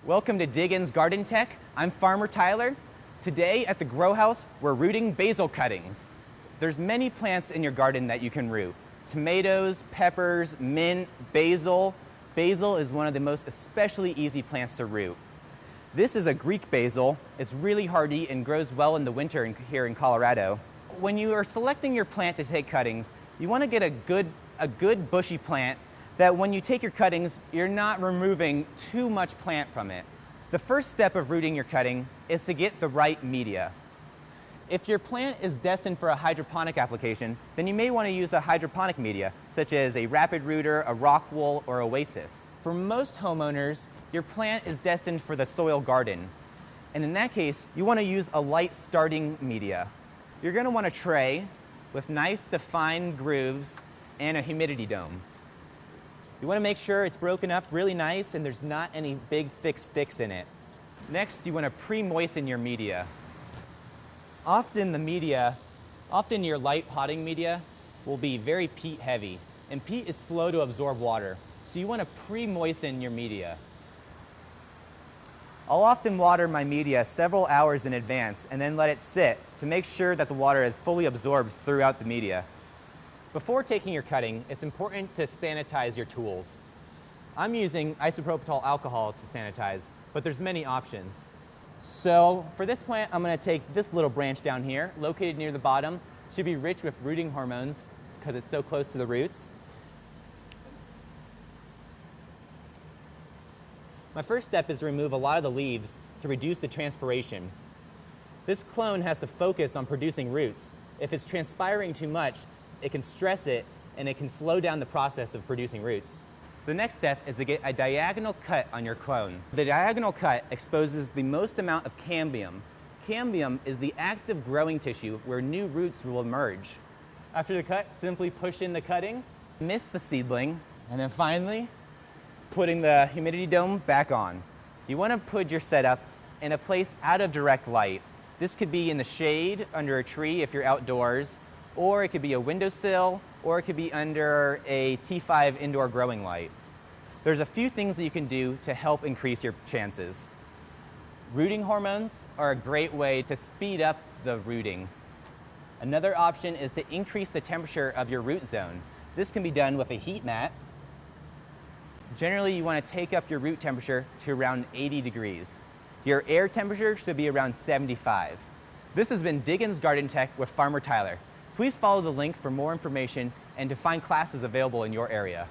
Welcome to Diggin's Garden Tech. I'm Farmer Tyler. Today at the Grow House, we're rooting basil cuttings. There's many plants in your garden that you can root. Tomatoes, peppers, mint, basil. Basil is one of the most especially easy plants to root. This is a Greek basil. It's really hardy and grows well in the winter here in Colorado. When you are selecting your plant to take cuttings, you want to get a good bushy plant that when you take your cuttings, you're not removing too much plant from it. The first step of rooting your cutting is to get the right media. If your plant is destined for a hydroponic application, then you may want to use a hydroponic media, such as a rapid rooter, a rock wool, or oasis. For most homeowners, your plant is destined for the soil garden. And in that case, you want to use a light starting media. You're going to want a tray with nice defined grooves and a humidity dome. You want to make sure it's broken up really nice and there's not any big thick sticks in it. Next, you want to pre-moisten your media. Often your light potting media will be very peat heavy, and peat is slow to absorb water, so you want to pre-moisten your media. I'll often water my media several hours in advance and then let it sit to make sure that the water is fully absorbed throughout the media. Before taking your cutting, it's important to sanitize your tools. I'm using isopropyl alcohol to sanitize, but there's many options. So for this plant, I'm going to take this little branch down here, located near the bottom. It should be rich with rooting hormones because it's so close to the roots. My first step is to remove a lot of the leaves to reduce the transpiration. This clone has to focus on producing roots. If it's transpiring too much, it can stress it and it can slow down the process of producing roots. The next step is to get a diagonal cut on your clone. The diagonal cut exposes the most amount of cambium. Cambium is the active growing tissue where new roots will emerge. After the cut, simply push in the cutting, mist the seedling, and then finally, putting the humidity dome back on. You want to put your setup in a place out of direct light. This could be in the shade, under a tree if you're outdoors, or it could be a windowsill, or it could be under a T5 indoor growing light. There's a few things that you can do to help increase your chances. Rooting hormones are a great way to speed up the rooting. Another option is to increase the temperature of your root zone. This can be done with a heat mat. Generally, you want to take up your root temperature to around 80 degrees. Your air temperature should be around 75. This has been Diggin's Garden Tech with Farmer Tyler. Please follow the link for more information and to find classes available in your area.